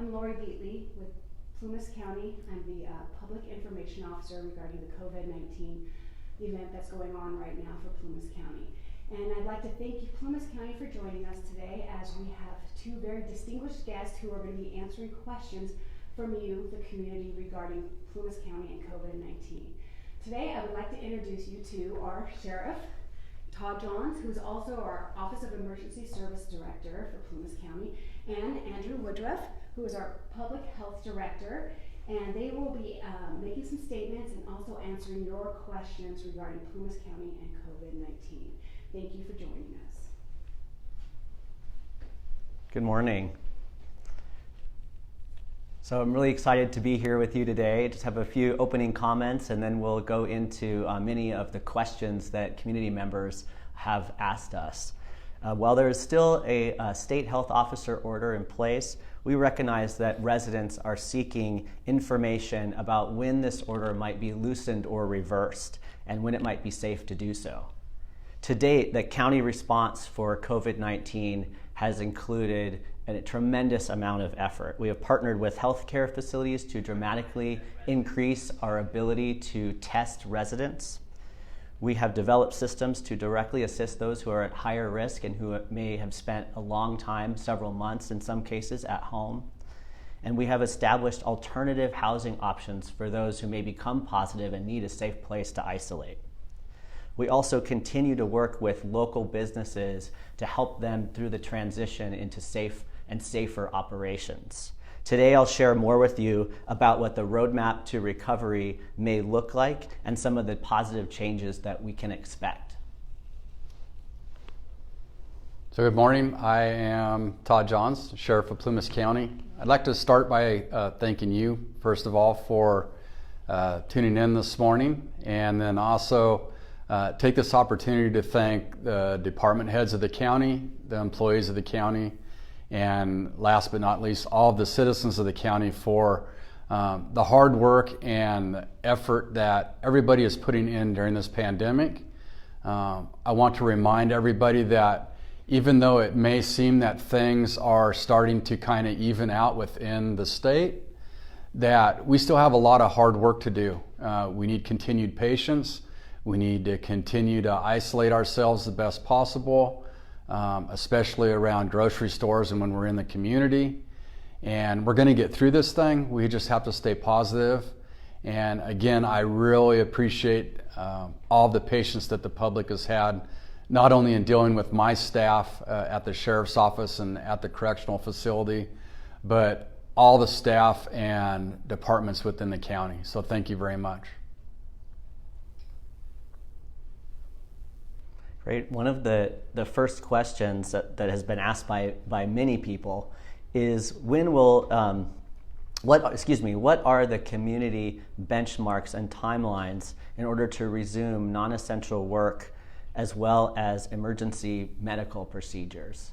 I'm Lori Beatley with Plumas County. I'm the Public Information Officer regarding the COVID-19 event that's going on right now for Plumas County. And I'd like to thank Plumas County for joining us today, as we have two very distinguished guests who are going to be answering questions from you, the community, regarding Plumas County and COVID-19. Today I would like to introduce you to our Sheriff, Todd Johns, who's also our Office of Emergency Service Director for Plumas County, and Andrew Woodruff, who is our Public Health Director, and they will be making some statements and also answering your questions regarding Plumas County and COVID-19. Thank you for joining us. Good morning. So I'm really excited to be here with you today. Just have a few opening comments, and then we'll go into many of the questions that community members have asked us. While there is still a state health officer order in place, we recognize that residents are seeking information about when this order might be loosened or reversed, and when it might be safe to do so. To date, the county response for COVID-19 has included a tremendous amount of effort. We have partnered with healthcare facilities to dramatically increase our ability to test residents. We have developed systems to directly assist those who are at higher risk and who may have spent a long time, several months in some cases, at home. And we have established alternative housing options for those who may become positive and need a safe place to isolate. We also continue to work with local businesses to help them through the transition into safe and safer operations. Today I'll share more with you about what the roadmap to recovery may look like and some of the positive changes that we can expect. So good morning, I am Todd Johns, Sheriff of Plymouth County. I'd like to start by thanking you, first of all, for tuning in this morning, and then also take this opportunity to thank the department heads of the county, the employees of the county, and last but not least, all of the citizens of the county for the hard work and effort that everybody is putting in during this pandemic. I want to remind everybody that even though it may seem that things are starting to kind of even out within the state, that we still have a lot of hard work to do. We need continued patience. We need to continue to isolate ourselves the best possible, especially around grocery stores and when we're in the community. And we're going to get through this thing. We just have to stay positive. And again, I really appreciate all the patience that the public has had, not only in dealing with my staff at the sheriff's office and at the correctional facility, but all the staff and departments within the county. So thank you very much. Great. One of the first questions that has been asked by many people is when will what are the community benchmarks and timelines in order to resume non-essential work as well as emergency medical procedures?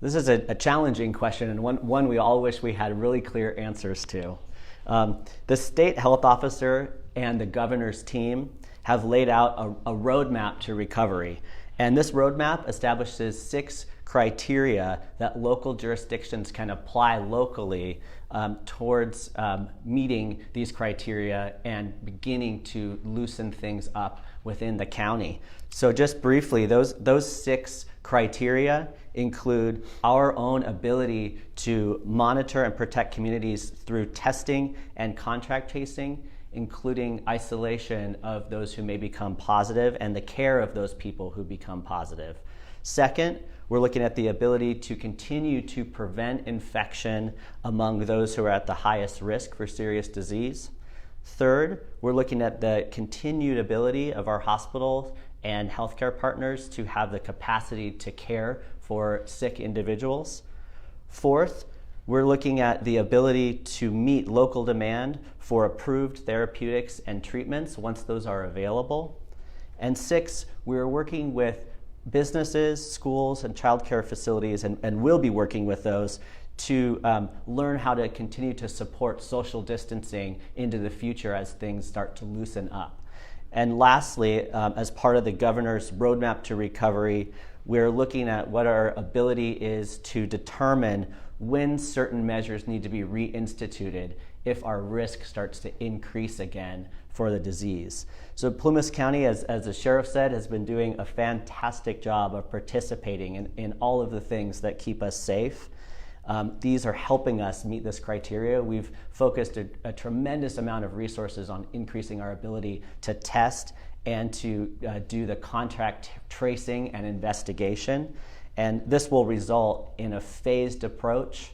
This is a challenging question, and one we all wish we had really clear answers to. The state health officer and the governor's team have laid out a roadmap to recovery. And this roadmap establishes 6 criteria that local jurisdictions can apply locally towards meeting these criteria and beginning to loosen things up within the county. So just briefly, those 6 criteria include our own ability to monitor and protect communities through testing and contact tracing, including isolation of those who may become positive and the care of those people who become positive. Second, we're looking at the ability to continue to prevent infection among those who are at the highest risk for serious disease. Third, we're looking at the continued ability of our hospitals and healthcare partners to have the capacity to care for sick individuals. Fourth, we're looking at the ability to meet local demand for approved therapeutics and treatments once those are available. And 6, we're working with businesses, schools, and childcare facilities, and will be working with those to learn how to continue to support social distancing into the future as things start to loosen up. And lastly, as part of the governor's roadmap to recovery, we're looking at what our ability is to determine when certain measures need to be reinstituted if our risk starts to increase again for the disease. So Plumas County, as the sheriff said, has been doing a fantastic job of participating in all of the things that keep us safe. These are helping us meet this criteria. We've focused a tremendous amount of resources on increasing our ability to test and to do the contact tracing and investigation. And this will result in a phased approach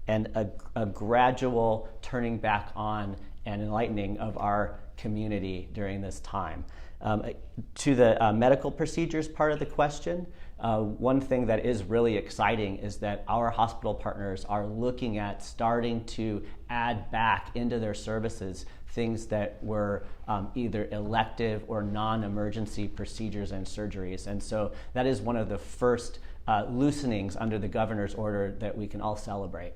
and a gradual turning back on and enlightening of our community during this time. To the medical procedures part of the question, one thing that is really exciting is that our hospital partners are looking at starting to add back into their services things that were either elective or non-emergency procedures and surgeries. And so that is one of the first loosenings under the governor's order that we can all celebrate.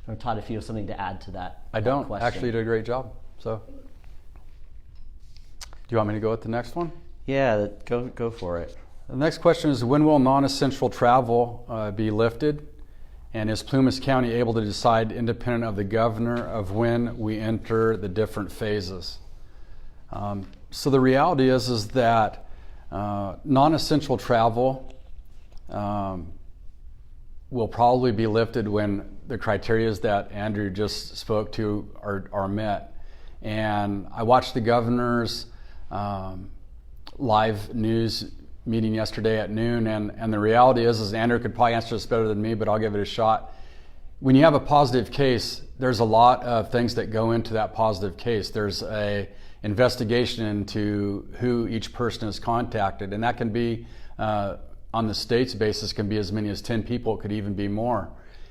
Or Todd, if you have something to add to that. I don't. Question. Actually, you did a great job. So, do you want me to go with the next one? Yeah, go for it. The next question is, when will non-essential travel be lifted? And is Plumas County able to decide, independent of the governor, of when we enter the different phases? So the reality is that non-essential travel will probably be lifted when the criteria that Andrew just spoke to are met. And I watched the governor's live news meeting yesterday at noon, and the reality is Andrew could probably answer this better than me, but I'll give it a shot. When you have a positive case, there's a lot of things that go into that positive case. There's a investigation into who each person has contacted, and that can be on the state's basis can be as many as 10 people. It could even be more.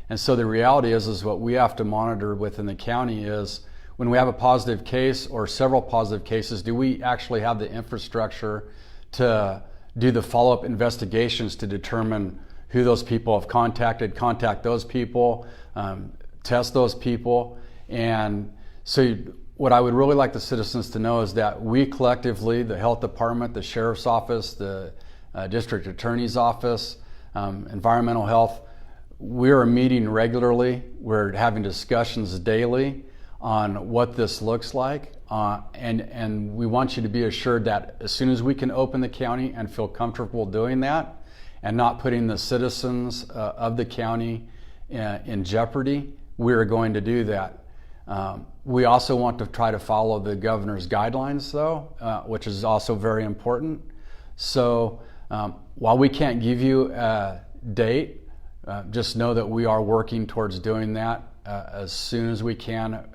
And so the reality is what we have to monitor within the county is when we have a positive case or several positive cases, do we actually have the infrastructure to do the follow-up investigations to determine who those people have contacted, contact those people, test those people. And so what I would really like the citizens to know is that we collectively, the health department, the sheriff's office, the district attorney's office, environmental health, we're meeting regularly. We're having discussions daily on what this looks like. And we want you to be assured that as soon as we can open the county and feel comfortable doing that and not putting the citizens of the county in jeopardy, we're going to do that. We also want to try to follow the governor's guidelines, though, which is also very important. So while we can't give you a date, just know that we are working towards doing that as soon as we can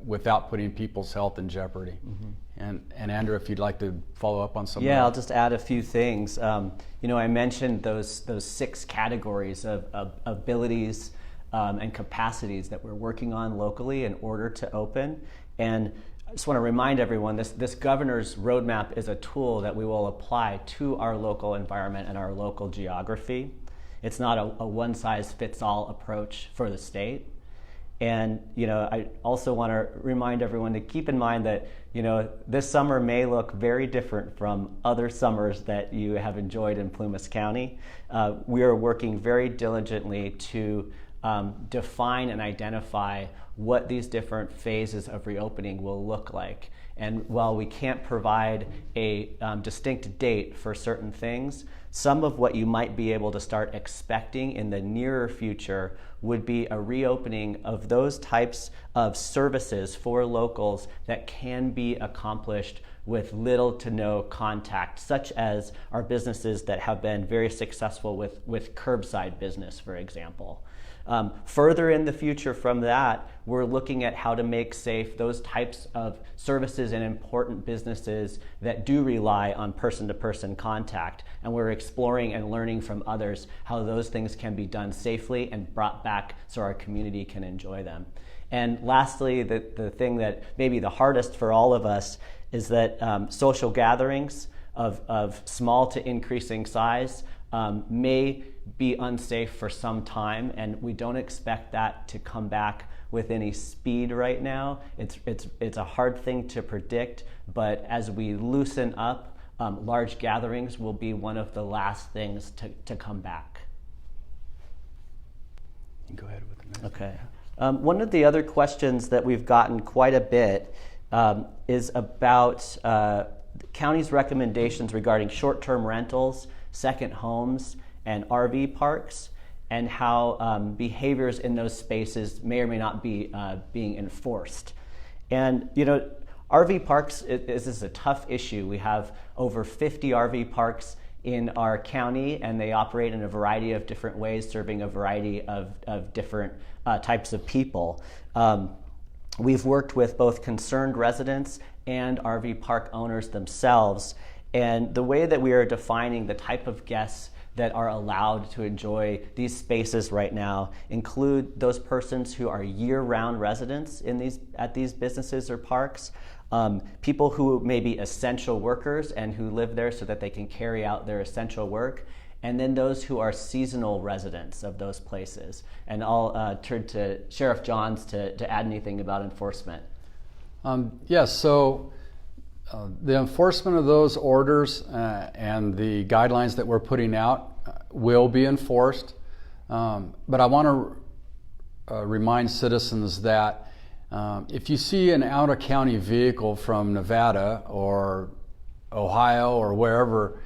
without putting people's health in jeopardy. Mm-hmm. And Andrew, if you'd like to follow up on some of that. Yeah, I'll just add a few things. I mentioned those 6 categories of abilities and capacities that we're working on locally in order to open. And I just want to remind everyone, this governor's roadmap is a tool that we will apply to our local environment and our local geography. It's not a one-size-fits-all approach for the state. And I also want to remind everyone to keep in mind that this summer may look very different from other summers that you have enjoyed in Plumas County. We are working very diligently to define and identify what these different phases of reopening will look like. And while we can't provide a distinct date for certain things, some of what you might be able to start expecting in the nearer future would be a reopening of those types of services for locals that can be accomplished with little to no contact, such as our businesses that have been very successful with curbside business, for example. Further in the future from that, we're looking at how to make safe those types of services and important businesses that do rely on person-to-person contact. And we're exploring and learning from others how those things can be done safely and brought back so our community can enjoy them. And lastly, the thing that may be the hardest for all of us is that social gatherings of small to increasing size may be unsafe for some time, and we don't expect that to come back with any speed right now. It's a hard thing to predict, but as we loosen up, large gatherings will be one of the last things to come back. You can go ahead with the next. Okay. One of the other questions that we've gotten quite a bit is about the county's recommendations regarding short-term rentals, second homes, and RV parks, and how behaviors in those spaces may or may not be being enforced. And, you know, RV parks is a tough issue. We have over 50 RV parks in our county, and they operate in a variety of different ways, serving a variety of different types of people. We've worked with both concerned residents and RV park owners themselves, and the way that we are defining the type of guests that are allowed to enjoy these spaces right now include those persons who are year-round residents at these businesses or parks, people who may be essential workers and who live there so that they can carry out their essential work, and then those who are seasonal residents of those places. And I'll turn to Sheriff Johns to add anything about enforcement. Yes, so the enforcement of those orders and the guidelines that we're putting out will be enforced. But I want to remind citizens that if you see an out-of-county vehicle from Nevada or Ohio or wherever,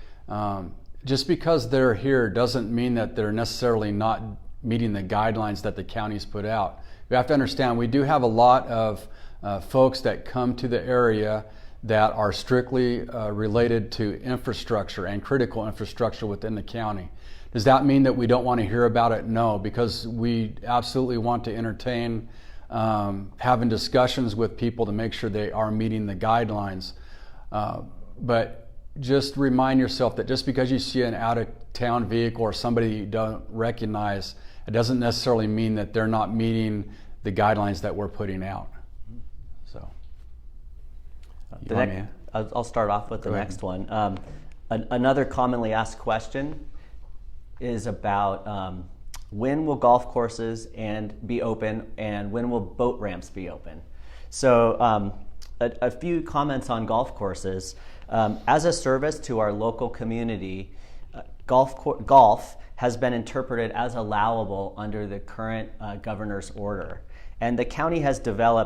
just because they're here doesn't mean that they're necessarily not meeting the guidelines that the county's put out. You have to understand, we do have a lot of folks that come to the area that are strictly related to infrastructure and critical infrastructure within the county. Does that mean that we don't want to hear about it? No, because we absolutely want to entertain having discussions with people to make sure they are meeting the guidelines. But just remind yourself that just because you see an out-of-town vehicle or somebody you don't recognize, it doesn't necessarily mean that they're not meeting the guidelines that we're putting out. So, I'll start off with the next one. Another commonly asked question is about when will golf courses be open and when will boat ramps be open? So a few comments on golf courses. As a service to our local community, golf has been interpreted as allowable under the current governor's order. And the county has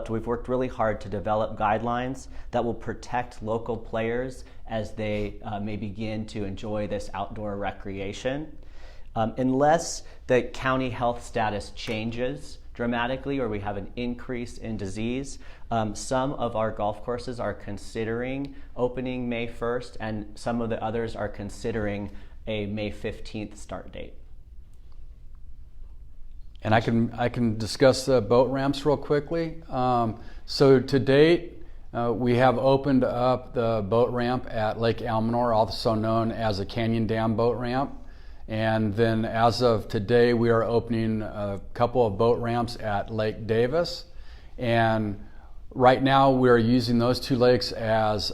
we've worked really hard to develop guidelines that will protect local players as they may begin to enjoy this outdoor recreation. Unless the county health status changes dramatically or we have an increase in disease, some of our golf courses are considering opening May 1st, and some of the others are considering a May 15th start date. And I can discuss the boat ramps real quickly. So to date, we have opened up the boat ramp at Lake Almanor, also known as a Canyon Dam boat ramp. And then as of today, we are opening a couple of boat ramps at Lake Davis. And right now we're using those two lakes as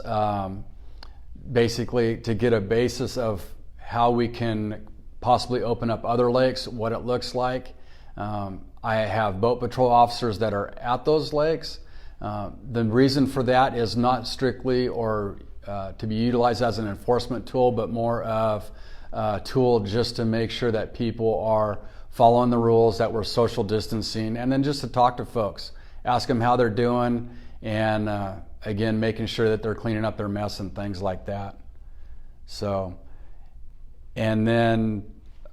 basically to get a basis of how we can possibly open up other lakes, what it looks like. I have boat patrol officers that are at those lakes. The reason for that is not strictly or to be utilized as an enforcement tool, but more of a tool just to make sure that people are following the rules, that we're social distancing, and then just to talk to folks, ask them how they're doing, and again, making sure that they're cleaning up their mess and things like that. So, and then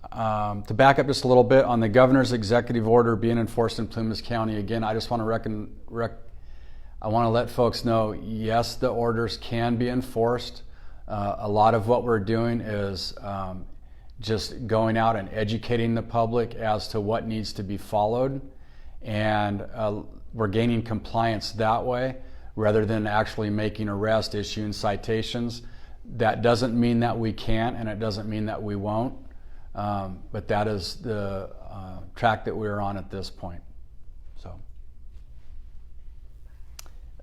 to back up just a little bit on the governor's executive order being enforced in Plumas County, again, I just want to I want to let folks know, yes, the orders can be enforced. A lot of what we're doing is just going out and educating the public as to what needs to be followed, and we're gaining compliance that way rather than actually making arrests, issuing citations. That doesn't mean that we can't, and it doesn't mean that we won't, but that is the track that we're on at this point. So.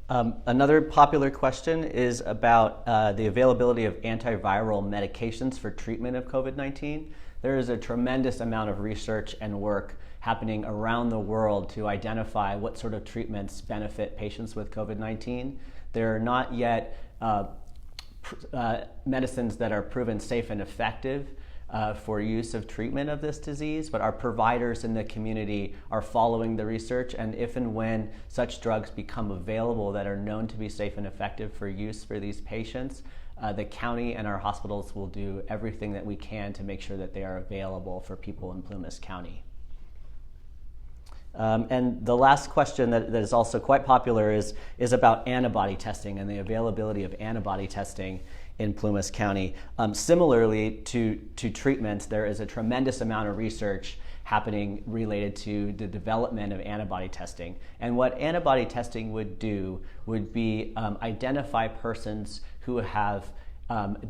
Another popular question is about the availability of antiviral medications for treatment of COVID-19. There is a tremendous amount of research and work happening around the world to identify what sort of treatments benefit patients with COVID-19. There are not yet medicines that are proven safe and effective for use of treatment of this disease, but our providers in the community are following the research, and if and when such drugs become available that are known to be safe and effective for use for these patients, the county and our hospitals will do everything that we can to make sure that they are available for people in Plumas County. And the last question that is also quite popular is about antibody testing and the availability of antibody testing in Plumas County. Similarly to treatments, there is a tremendous amount of research happening related to the development of antibody testing. And what antibody testing would do would be identify persons who have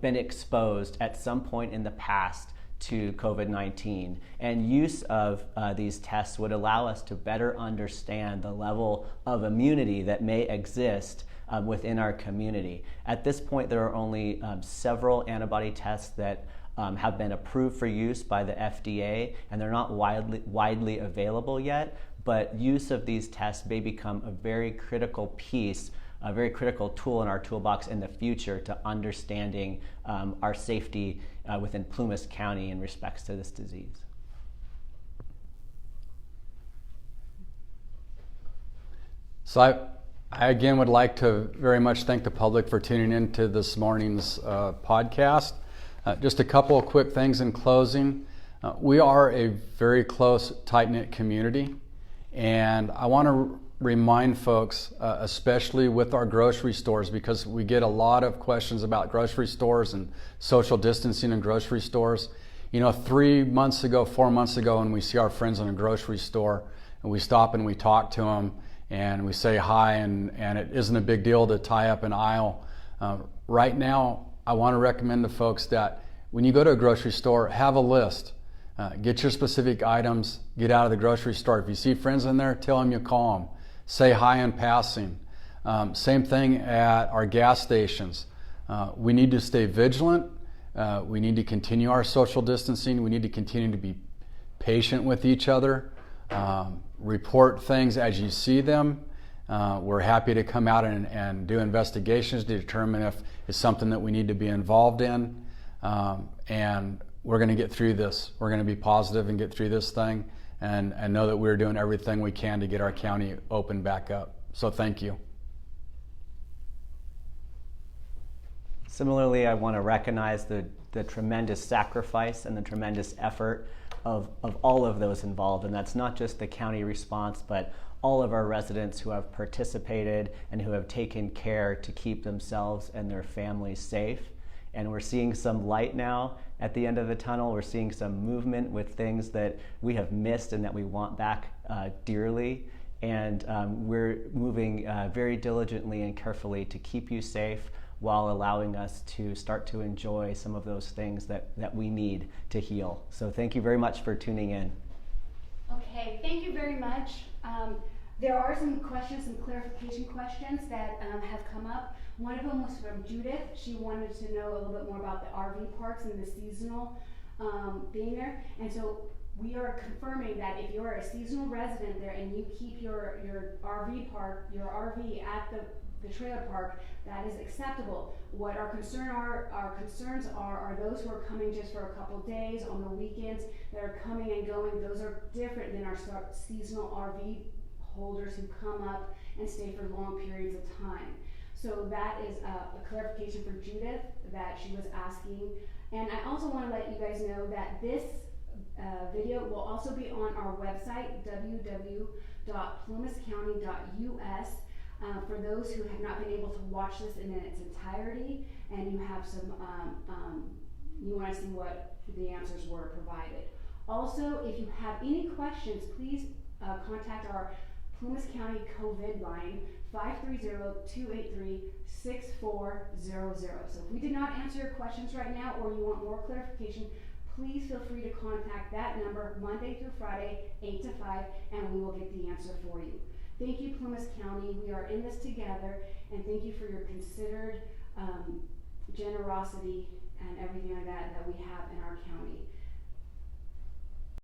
been exposed at some point in the past to COVID-19. And use of these tests would allow us to better understand the level of immunity that may exist within our community. At this point, there are only several antibody tests that have been approved for use by the FDA, and they're not widely available yet, but use of these tests may become a very critical piece, a very critical tool in our toolbox in the future to understanding our safety within Plumas County in respects to this disease. So I again would like to very much thank the public for tuning in to this morning's podcast. Just a couple of quick things in closing. We are a very close, tight-knit community, and I want to remind folks, especially with our grocery stores, because we get a lot of questions about grocery stores and social distancing in grocery stores. You know, 3 months ago, 4 months ago, when we see our friends in a grocery store and we stop and we talk to them and we say hi, and it isn't a big deal to tie up an aisle. Right now, I want to recommend to folks that when you go to a grocery store, have a list. Get your specific items, get out of the grocery store. If you see friends in there, tell them you call them. Say hi in passing. Same thing at our gas stations. We need to stay vigilant. We need to continue our social distancing. We need to continue to be patient with each other. Report things as you see them. We're happy to come out and do investigations to determine if it's something that we need to be involved in. And we're going to get through this. We're going to be positive and get through this thing, and know that we're doing everything we can to get our county open back up. So thank you. Similarly, I want to recognize the tremendous sacrifice and the tremendous effort of all of those involved. And that's not just the county response, but all of our residents who have participated and who have taken care to keep themselves and their families safe. And we're seeing some light now at the end of the tunnel. We're seeing some movement with things that we have missed and that we want back dearly. And we're moving very diligently and carefully to keep you safe while allowing us to start to enjoy some of those things that we need to heal. So thank you very much for tuning in. Okay, thank you very much. There are some questions, some clarification questions that have come up. One of them was from Judith. She wanted to know a little bit more about the RV parks and the seasonal being there. And so we are confirming that if you're a seasonal resident there and you keep your RV park, your RV at the trailer park, that is acceptable. What our concerns are those who are coming just for a couple of days on the weekends that are coming and going. Those are different than our seasonal RV holders who come up and stay for long periods of time. So that is a clarification for Judith that she was asking. And I also want to let you guys know that this video will also be on our website, www.plumascounty.us. For those who have not been able to watch this in its entirety, and you have some, you want to see what the answers were provided. Also, if you have any questions, please contact our Plumas County COVID line, 530-283-6400. So if we did not answer your questions right now, or you want more clarification, please feel free to contact that number Monday through Friday, 8 to 5, and we will get the answer for you. Thank you, Plumas County. We are in this together, and thank you for your considered generosity and everything like that we have in our county.